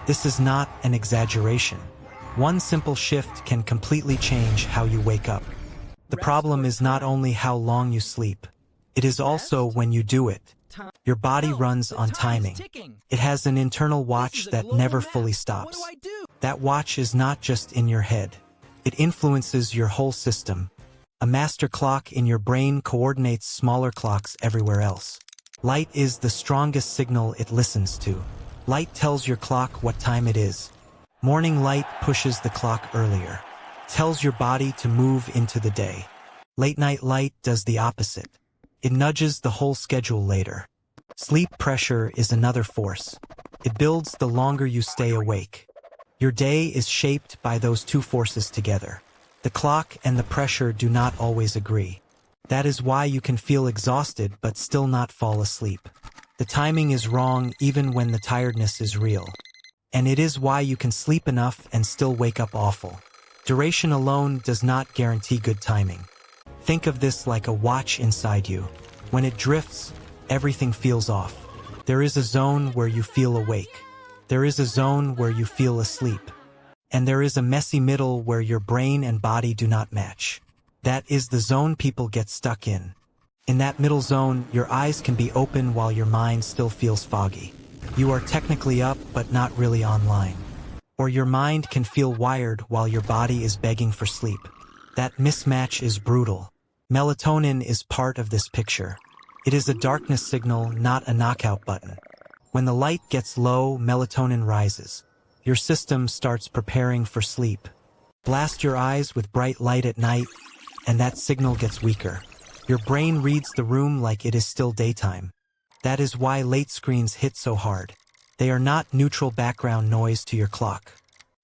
This is not an exaggeration. One simple shift can completely change how you wake up. The problem is not only how long you sleep, it is also when you do it. Your body runs on timing. It has an internal watch that never fully stops. That watch is not just in your head. It influences your whole system. A master clock in your brain coordinates smaller clocks everywhere else. Light is the strongest signal it listens to. Light tells your clock what time it is. Morning light pushes the clock earlier. Tells your body to move into the day. Late night light does the opposite. It nudges the whole schedule later. Sleep pressure is another force. It builds the longer you stay awake. Your day is shaped by those two forces together. The clock and the pressure do not always agree. That is why you can feel exhausted but still not fall asleep. The timing is wrong even when the tiredness is real. And it is why you can sleep enough and still wake up awful. Duration alone does not guarantee good timing. Think of this like a watch inside you. When it drifts, everything feels off. There is a zone where you feel awake. There is a zone where you feel asleep. And there is a messy middle where your brain and body do not match. That is the zone people get stuck in. In that middle zone, your eyes can be open while your mind still feels foggy. You are technically up but not really online. Or your mind can feel wired while your body is begging for sleep. That mismatch is brutal. Melatonin is part of this picture. It is a darkness signal, not a knockout button. When the light gets low, melatonin rises. Your system starts preparing for sleep. Blast your eyes with bright light at night, and that signal gets weaker. Your brain reads the room like it is still daytime. That is why late screens hit so hard. They are not neutral background noise to your clock.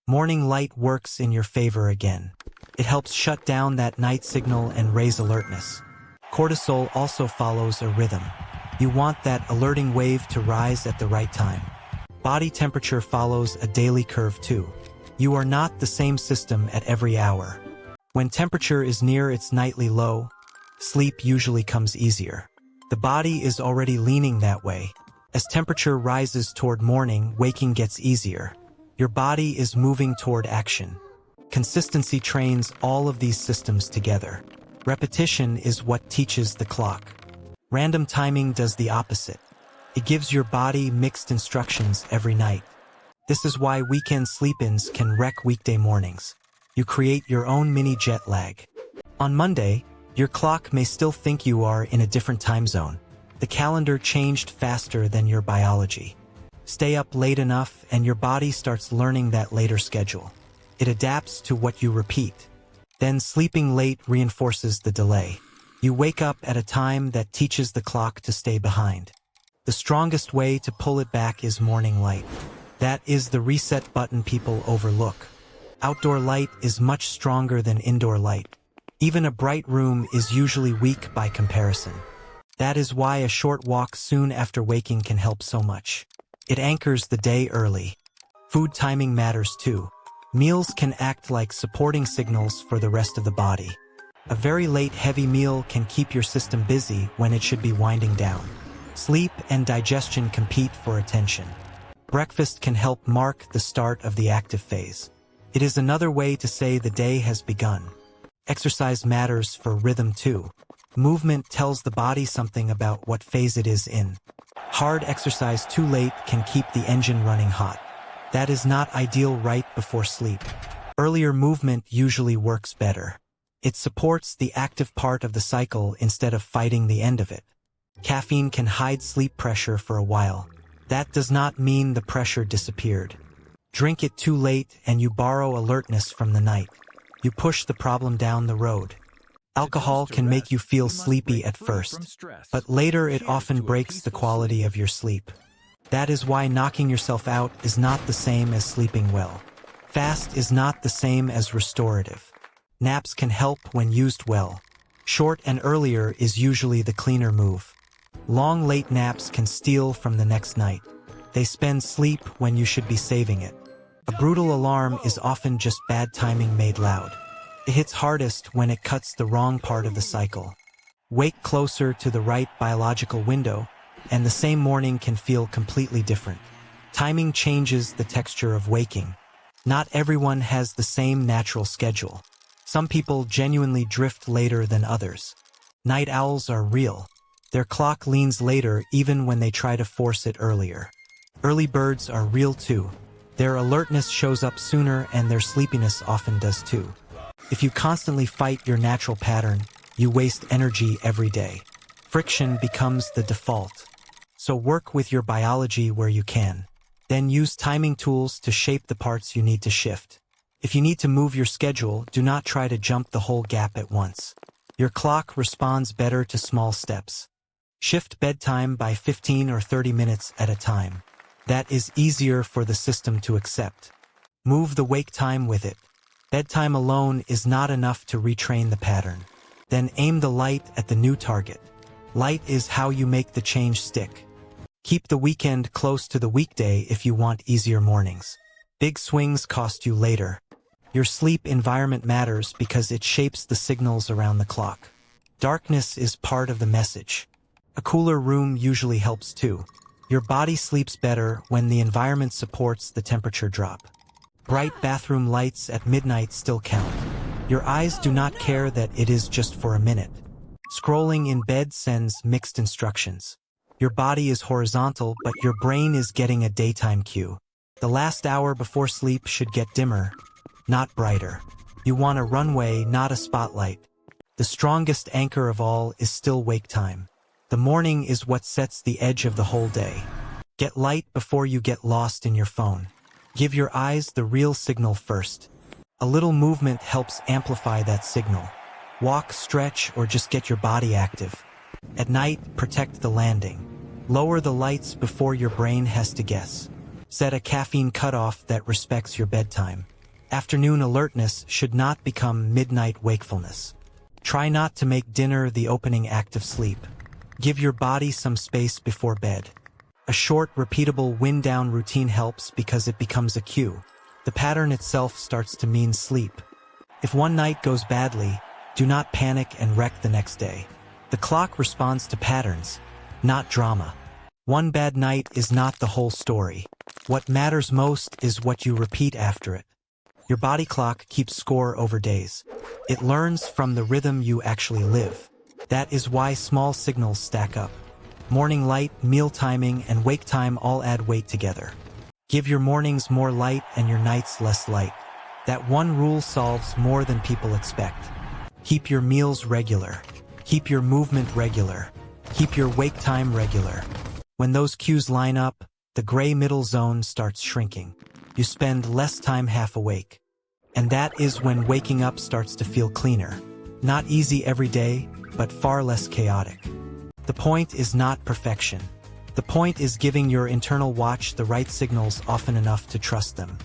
Morning light works in your favor again. It helps shut down that night signal and raise alertness. Cortisol also follows a rhythm. You want that alerting wave to rise at the right time. Body temperature follows a daily curve too. You are not the same system at every hour. When temperature is near its nightly low, sleep usually comes easier. The body is already leaning that way. As temperature rises toward morning, waking gets easier. Your body is moving toward action. Consistency trains all of these systems together. Repetition is what teaches the clock. Random timing does the opposite. It gives your body mixed instructions every night. This is why weekend sleep-ins can wreck weekday mornings. You create your own mini jet lag. On Monday, your clock may still think you are in a different time zone. The calendar changed faster than your biology. Stay up late enough and your body starts learning that later schedule. It adapts to what you repeat. Then sleeping late reinforces the delay. You wake up at a time that teaches the clock to stay behind. The strongest way to pull it back is morning light. That is the reset button people overlook. Outdoor light is much stronger than indoor light. Even a bright room is usually weak by comparison. That is why a short walk soon after waking can help so much. It anchors the day early. Food timing matters too. Meals can act like supporting signals for the rest of the body. A very late heavy meal can keep your system busy when it should be winding down. Sleep and digestion compete for attention. Breakfast can help mark the start of the active phase. It is another way to say the day has begun. Exercise matters for rhythm too. Movement tells the body something about what phase it is in. Hard exercise too late can keep the engine running hot. That is not ideal right before sleep. Earlier movement usually works better. It supports the active part of the cycle instead of fighting the end of it. Caffeine can hide sleep pressure for a while. That does not mean the pressure disappeared. Drink it too late and you borrow alertness from the night. You push the problem down the road. Alcohol can make you feel sleepy at first, but later it often breaks the quality of your sleep. That is why knocking yourself out is not the same as sleeping well. Fast is not the same as restorative. Naps can help when used well. Short and earlier is usually the cleaner move. Long late naps can steal from the next night. They spend sleep when you should be saving it. A brutal alarm is often just bad timing made loud. It hits hardest when it cuts the wrong part of the cycle. Wake closer to the right biological window, and the same morning can feel completely different. Timing changes the texture of waking. Not everyone has the same natural schedule. Some people genuinely drift later than others. Night owls are real. Their clock leans later even when they try to force it earlier. Early birds are real too. Their alertness shows up sooner and their sleepiness often does too. If you constantly fight your natural pattern, you waste energy every day. Friction becomes the default. So work with your biology where you can. Then use timing tools to shape the parts you need to shift. If you need to move your schedule, do not try to jump the whole gap at once. Your clock responds better to small steps. Shift bedtime by 15 or 30 minutes at a time. That is easier for the system to accept. Move the wake time with it. Bedtime alone is not enough to retrain the pattern. Then aim the light at the new target. Light is how you make the change stick. Keep the weekend close to the weekday if you want easier mornings. Big swings cost you later. Your sleep environment matters because it shapes the signals around the clock. Darkness is part of the message. A cooler room usually helps too. Your body sleeps better when the environment supports the temperature drop. Bright bathroom lights at midnight still count. Your eyes do not care that it is just for a minute. Scrolling in bed sends mixed instructions. Your body is horizontal, but your brain is getting a daytime cue. The last hour before sleep should get dimmer, not brighter. You want a runway, not a spotlight. The strongest anchor of all is still wake time. The morning is what sets the edge of the whole day. Get light before you get lost in your phone. Give your eyes the real signal first. A little movement helps amplify that signal. Walk, stretch, or just get your body active. At night, protect the landing. Lower the lights before your brain has to guess. Set a caffeine cutoff that respects your bedtime. Afternoon alertness should not become midnight wakefulness. Try not to make dinner the opening act of sleep. Give your body some space before bed. A short, repeatable wind-down routine helps because it becomes a cue. The pattern itself starts to mean sleep. If one night goes badly, do not panic and wreck the next day. The clock responds to patterns, not drama. One bad night is not the whole story. What matters most is what you repeat after it. Your body clock keeps score over days. It learns from the rhythm you actually live. That is why small signals stack up. Morning light, meal timing, and wake time all add weight together. Give your mornings more light and your nights less light. That one rule solves more than people expect. Keep your meals regular. Keep your movement regular. Keep your wake time regular. When those cues line up, the gray middle zone starts shrinking. You spend less time half awake. And that is when waking up starts to feel cleaner. Not easy every day, but far less chaotic. The point is not perfection. The point is giving your internal watch the right signals often enough to trust them.